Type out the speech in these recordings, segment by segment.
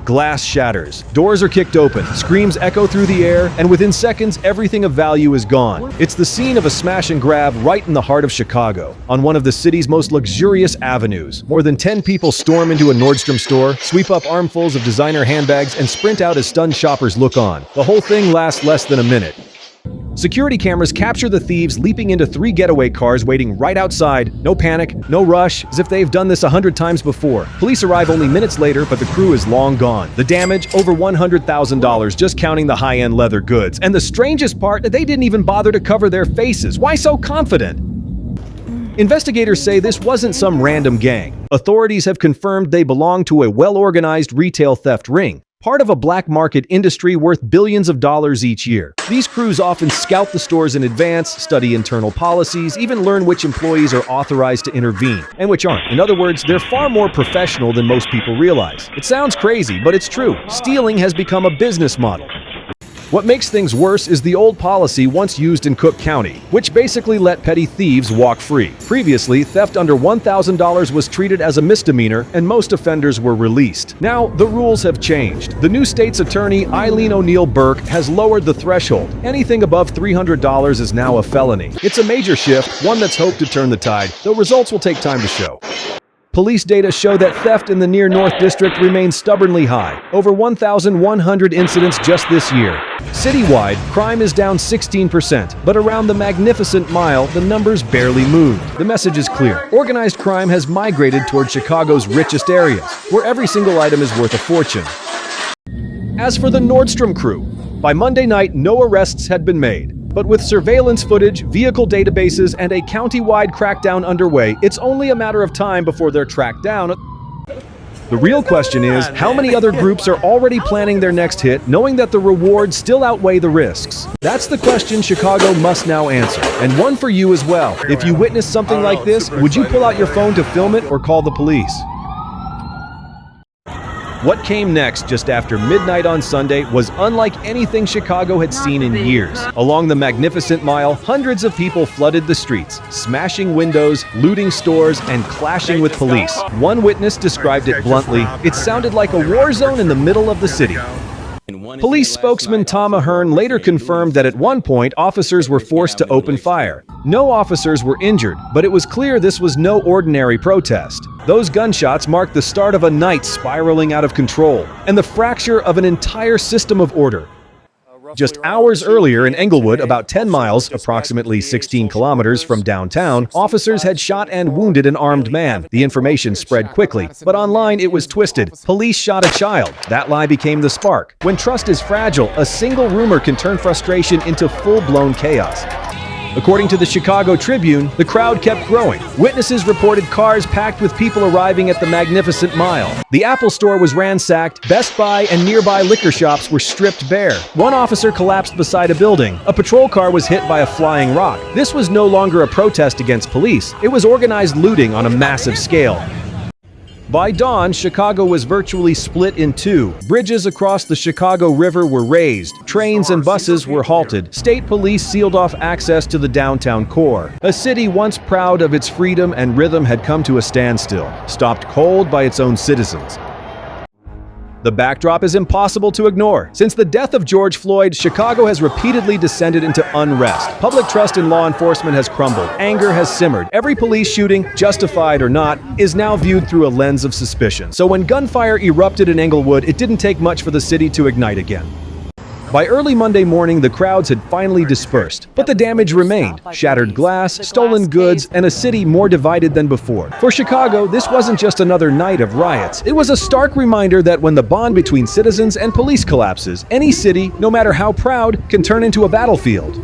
Glass shatters. Doors are kicked open. Screams echo through the air, and within seconds, everything of value is gone. It's the scene of a smash and grab right in the heart of Chicago, on one of the city's most luxurious avenues. More than 10 people storm into a Nordstrom store, sweep up armfuls of designer handbags, and sprint out as stunned shoppers look on. The whole thing lasts less than a minute. Security cameras capture the thieves leaping into 3 getaway cars waiting right outside. No panic, no rush, as if they've done this 100 times before. Police arrive only minutes later, but the crew is long gone. The damage, over $100,000 just counting the high-end leather goods. And the strangest part, they didn't even bother to cover their faces. Why so confident? Investigators say this wasn't some random gang. Authorities have confirmed they belong to a well-organized retail theft ring, part of a black market industry worth billions of dollars each year. These crews often scout the stores in advance, study internal policies, even learn which employees are authorized to intervene, and which aren't. In other words, they're far more professional than most people realize. It sounds crazy, but it's true. Stealing has become a business model. What makes things worse is the old policy once used in Cook County, which basically let petty thieves walk free. Previously, theft under $1,000 was treated as a misdemeanor, and most offenders were released. Now, the rules have changed. The new state's attorney, Eileen O'Neill Burke, has lowered the threshold. Anything above $300 is now a felony. It's a major shift, one that's hoped to turn the tide, though results will take time to show. Police data show that theft in the near North District remains stubbornly high, over 1,100 incidents just this year. Citywide, crime is down 16%, but around the Magnificent Mile, the numbers barely moved. The message is clear. Organized crime has migrated toward Chicago's richest areas, where every single item is worth a fortune. As for the Nordstrom crew, by Monday night, no arrests had been made. But with surveillance footage, vehicle databases, and a county-wide crackdown underway, it's only a matter of time before they're tracked down. The real question is, how many other groups are already planning their next hit, knowing that the rewards still outweigh the risks? That's the question Chicago must now answer, and one for you as well. If you witness something like this, would you pull out your phone to film it or call the police? What came next just after midnight on Sunday was unlike anything Chicago had seen in years. Along the Magnificent Mile, hundreds of people flooded the streets, smashing windows, looting stores, and clashing with police. One witness described it bluntly: it sounded like a war zone in the middle of the city. Police spokesman Tom Ahern later confirmed that at one point officers were forced to open fire. No officers were injured, but it was clear this was no ordinary protest. Those gunshots marked the start of a night spiraling out of control, and the fracture of an entire system of order. Just hours earlier in Englewood, about 10 miles, approximately 16 kilometers from downtown, officers had shot and wounded an armed man. The information spread quickly, but online it was twisted. Police shot a child. That lie became the spark. When trust is fragile, a single rumor can turn frustration into full-blown chaos. According to the Chicago Tribune, the crowd kept growing. Witnesses reported cars packed with people arriving at the Magnificent Mile. The Apple Store was ransacked, Best Buy and nearby liquor shops were stripped bare. One officer collapsed beside a building. A patrol car was hit by a flying rock. This was no longer a protest against police. It was organized looting on a massive scale. By dawn, Chicago was virtually split in two. Bridges across the Chicago River were raised. Trains and buses were halted. State police sealed off access to the downtown core. A city once proud of its freedom and rhythm had come to a standstill, stopped cold by its own citizens. The backdrop is impossible to ignore. Since the death of George Floyd, Chicago has repeatedly descended into unrest. Public trust in law enforcement has crumbled. Anger has simmered. Every police shooting, justified or not, is now viewed through a lens of suspicion. So when gunfire erupted in Englewood, it didn't take much for the city to ignite again. By early Monday morning, the crowds had finally dispersed, but the damage remained. Shattered glass, stolen goods, and a city more divided than before. For Chicago, this wasn't just another night of riots. It was a stark reminder that when the bond between citizens and police collapses, any city, no matter how proud, can turn into a battlefield.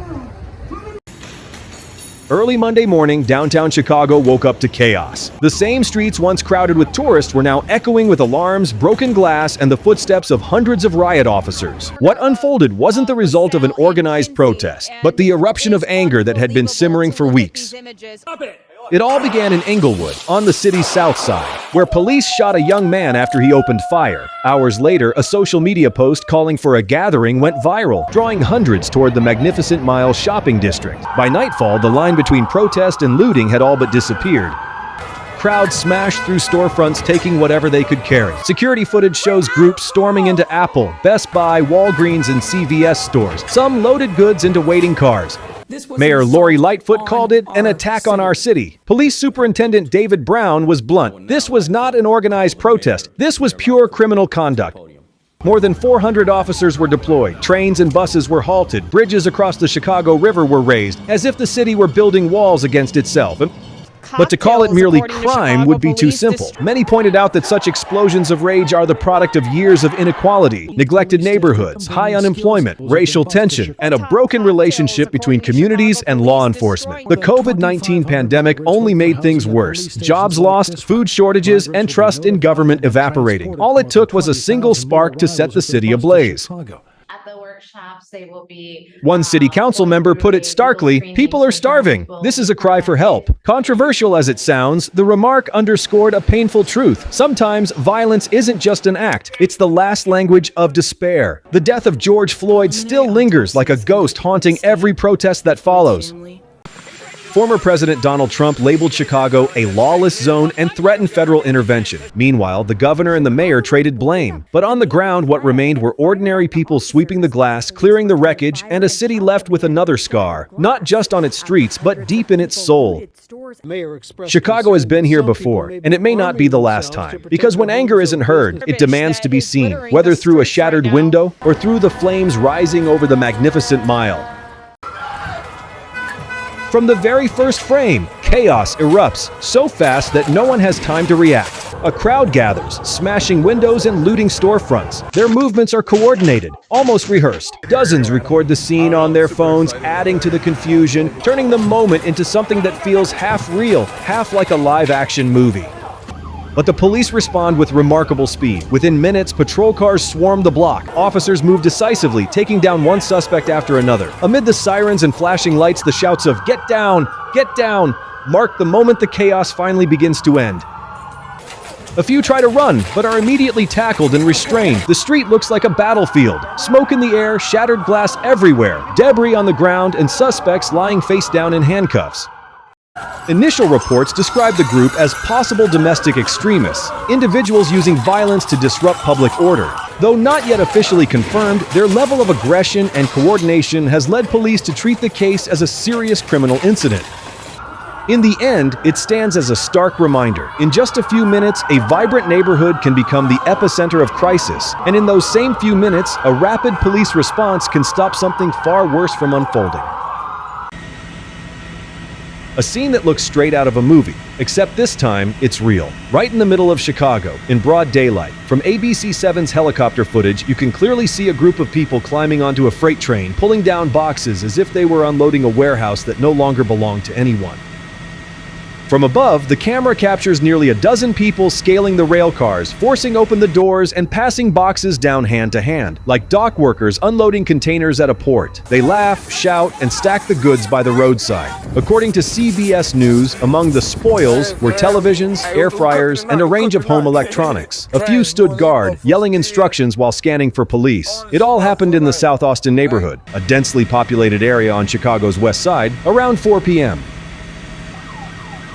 Early Monday morning, downtown Chicago woke up to chaos. The same streets once crowded with tourists were now echoing with alarms, broken glass, and the footsteps of hundreds of riot officers. What unfolded wasn't the result of an organized protest, but the eruption of anger that had been simmering for weeks. It all began in Englewood, on the city's south side, where police shot a young man after he opened fire. Hours later, a social media post calling for a gathering went viral, drawing hundreds toward the Magnificent Mile shopping district. By nightfall, the line between protest and looting had all but disappeared. Crowds smashed through storefronts, taking whatever they could carry. Security footage shows groups storming into Apple, Best Buy, Walgreens, and CVS stores. Some loaded goods into waiting cars. Mayor Lori Lightfoot called it an attack on our city. Police Superintendent David Brown was blunt. This was not an organized protest. This was pure criminal conduct. More than 400 officers were deployed. Trains and buses were halted. Bridges across the Chicago River were raised, as if the city were building walls against itself. But to call it merely crime would be too simple. Many pointed out that such explosions of rage are the product of years of inequality, neglected neighborhoods, high unemployment, racial tension, and a broken relationship between communities and law enforcement. The COVID-19 pandemic only made things worse. Jobs lost, food shortages, and trust in government evaporating. All it took was a single spark to set the city ablaze. At the workshops, they will be... One city council member put it starkly, "People are starving. This is a cry for help." Controversial as it sounds, the remark underscored a painful truth. Sometimes violence isn't just an act, it's the last language of despair. The death of George Floyd still lingers like a ghost haunting every protest that follows. Former President Donald Trump labeled Chicago a lawless zone and threatened federal intervention. Meanwhile, the governor and the mayor traded blame. But on the ground, what remained were ordinary people sweeping the glass, clearing the wreckage, and a city left with another scar, not just on its streets, but deep in its soul. Chicago has been here before, and it may not be the last time. Because when anger isn't heard, it demands to be seen, whether through a shattered window or through the flames rising over the magnificent mile. From the very first frame, chaos erupts so fast that no one has time to react. A crowd gathers, smashing windows and looting storefronts. Their movements are coordinated, almost rehearsed. Dozens record the scene on their phones, adding to the confusion, turning the moment into something that feels half real, half like a live-action movie. But the police respond with remarkable speed. Within minutes, patrol cars swarm the block. Officers move decisively, taking down one suspect after another. Amid the sirens and flashing lights, the shouts of "Get down! Get down!" mark the moment the chaos finally begins to end. A few try to run, but are immediately tackled and restrained. The street looks like a battlefield. Smoke in the air, shattered glass everywhere, debris on the ground, and suspects lying face down in handcuffs. Initial reports describe the group as possible domestic extremists, individuals using violence to disrupt public order. Though not yet officially confirmed, their level of aggression and coordination has led police to treat the case as a serious criminal incident. In the end, it stands as a stark reminder. In just a few minutes, a vibrant neighborhood can become the epicenter of crisis, and in those same few minutes, a rapid police response can stop something far worse from unfolding. A scene that looks straight out of a movie, except this time, it's real. Right in the middle of Chicago, in broad daylight. From ABC7's helicopter footage, you can clearly see a group of people climbing onto a freight train, pulling down boxes as if they were unloading a warehouse that no longer belonged to anyone. From above, the camera captures nearly a dozen people scaling the rail cars, forcing open the doors and passing boxes down hand to hand, like dock workers unloading containers at a port. They laugh, shout, and stack the goods by the roadside. According to CBS News, among the spoils were televisions, air fryers, and a range of home electronics. A few stood guard, yelling instructions while scanning for police. It all happened in the South Austin neighborhood, a densely populated area on Chicago's west side, around 4 p.m.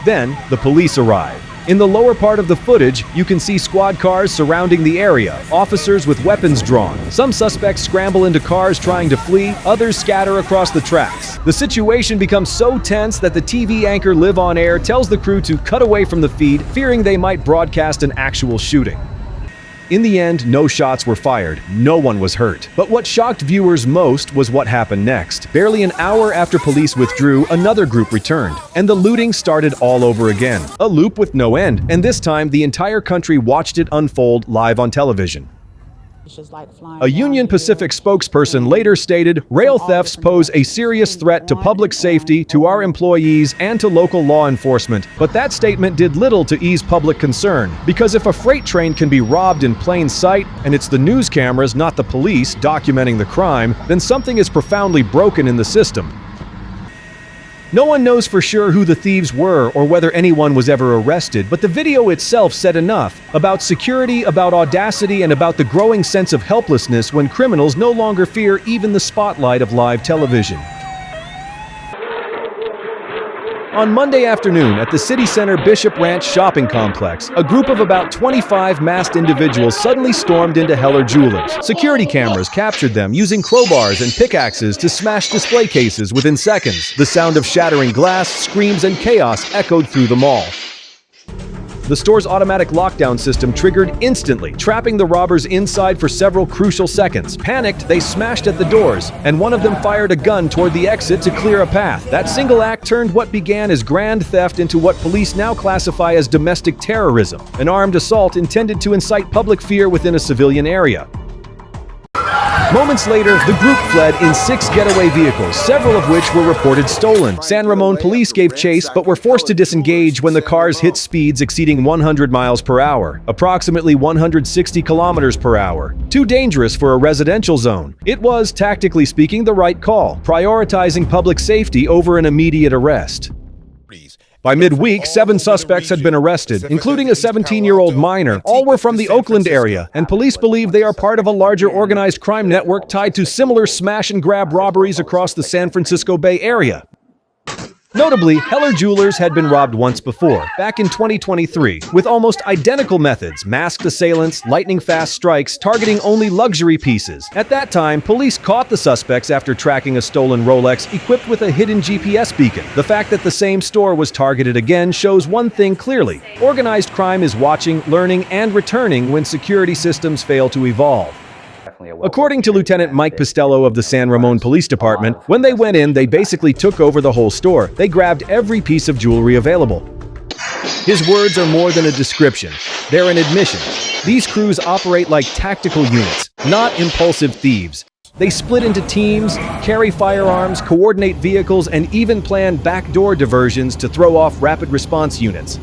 Then, the police arrive. In the lower part of the footage, you can see squad cars surrounding the area, officers with weapons drawn. Some suspects scramble into cars trying to flee, others scatter across the tracks. The situation becomes so tense that the TV anchor Live On Air tells the crew to cut away from the feed, fearing they might broadcast an actual shooting. In the end, no shots were fired. No one was hurt. But what shocked viewers most was what happened next. Barely an hour after police withdrew, another group returned, and the looting started all over again. A loop with no end, and this time the entire country watched it unfold live on television. A Union Pacific spokesperson later stated, "Rail thefts pose a serious threat to public safety, to our employees, and to local law enforcement." But that statement did little to ease public concern, because if a freight train can be robbed in plain sight, and it's the news cameras, not the police, documenting the crime, then something is profoundly broken in the system. No one knows for sure who the thieves were or whether anyone was ever arrested, but the video itself said enough about security, about audacity, and about the growing sense of helplessness when criminals no longer fear even the spotlight of live television. On Monday afternoon at the city center Bishop Ranch shopping complex, a group of about 25 masked individuals suddenly stormed into Heller Jewelers. Security cameras captured them using crowbars and pickaxes to smash display cases within seconds. The sound of shattering glass, screams, and chaos echoed through the mall. The store's automatic lockdown system triggered instantly, trapping the robbers inside for several crucial seconds. Panicked, they smashed at the doors, and one of them fired a gun toward the exit to clear a path. That single act turned what began as grand theft into what police now classify as domestic terrorism, an armed assault intended to incite public fear within a civilian area. Moments later, the group fled in 6 getaway vehicles, several of which were reported stolen. San Ramon police gave chase but were forced to disengage when the cars hit speeds exceeding 100 miles per hour, approximately 160 kilometers per hour. Too dangerous for a residential zone. It was, tactically speaking, the right call, prioritizing public safety over an immediate arrest. By midweek, 7 suspects had been arrested, including a 17-year-old minor. All were from the Oakland area, and police believe they are part of a larger organized crime network tied to similar smash-and-grab robberies across the San Francisco Bay Area. Notably, Heller Jewelers had been robbed once before, back in 2023, with almost identical methods: masked assailants, lightning-fast strikes, targeting only luxury pieces. At that time, police caught the suspects after tracking a stolen Rolex equipped with a hidden GPS beacon. The fact that the same store was targeted again shows one thing clearly: organized crime is watching, learning, and returning when security systems fail to evolve. According to Lieutenant Mike Pistello of the San Ramon Police Department, when they went in, they basically took over the whole store. They grabbed every piece of jewelry available. His words are more than a description. They're an admission. These crews operate like tactical units, not impulsive thieves. They split into teams, carry firearms, coordinate vehicles, and even plan backdoor diversions to throw off rapid response units.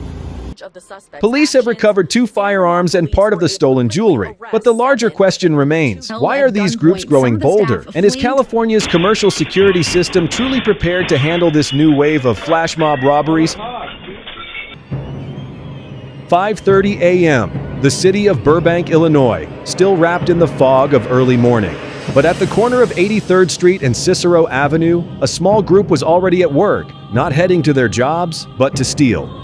Police have recovered 2 firearms and part of the stolen jewelry, but the larger question remains: why are these groups growing bolder? And is California's commercial security system truly prepared to handle this new wave of flash mob robberies? 5:30 a.m. The city of Burbank, Illinois, still wrapped in the fog of early morning. But at the corner of 83rd Street and Cicero Avenue, a small group was already at work, not heading to their jobs, but to steal.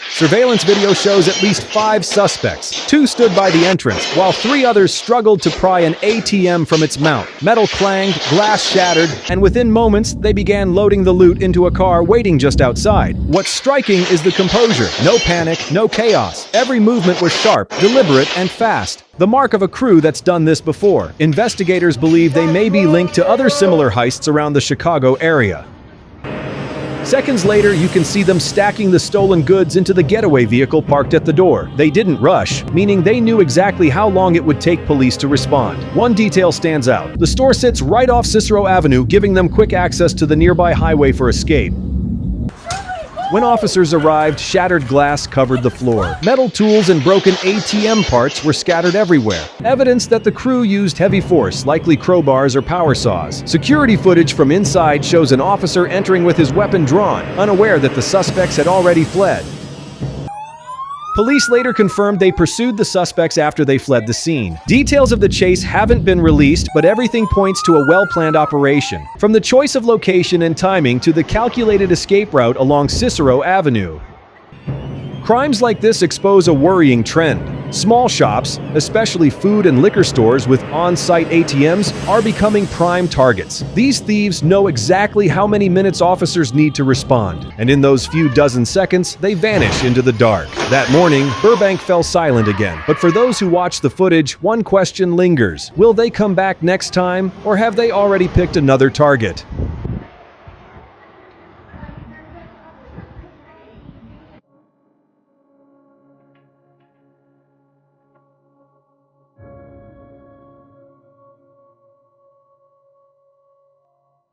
Surveillance video shows at least 5 suspects. 2 stood by the entrance, while 3 others struggled to pry an ATM from its mount. Metal clanged, glass shattered, and within moments, they began loading the loot into a car waiting just outside. What's striking is the composure. No panic, no chaos. Every movement was sharp, deliberate, and fast. The mark of a crew that's done this before. Investigators believe they may be linked to other similar heists around the Chicago area. Seconds later, you can see them stacking the stolen goods into the getaway vehicle parked at the door. They didn't rush, meaning they knew exactly how long it would take police to respond. One detail stands out. The store sits right off Cicero Avenue, giving them quick access to the nearby highway for escape. When officers arrived, shattered glass covered the floor. Metal tools and broken ATM parts were scattered everywhere. Evidence that the crew used heavy force, likely crowbars or power saws. Security footage from inside shows an officer entering with his weapon drawn, unaware that the suspects had already fled. Police later confirmed they pursued the suspects after they fled the scene. Details of the chase haven't been released, but everything points to a well-planned operation. From the choice of location and timing to the calculated escape route along Cicero Avenue. Crimes like this expose a worrying trend. Small shops, especially food and liquor stores with on-site ATMs, are becoming prime targets. These thieves know exactly how many minutes officers need to respond, and in those few dozen seconds, they vanish into the dark. That morning, Burbank fell silent again, but for those who watch the footage, one question lingers. Will they come back next time, or have they already picked another target?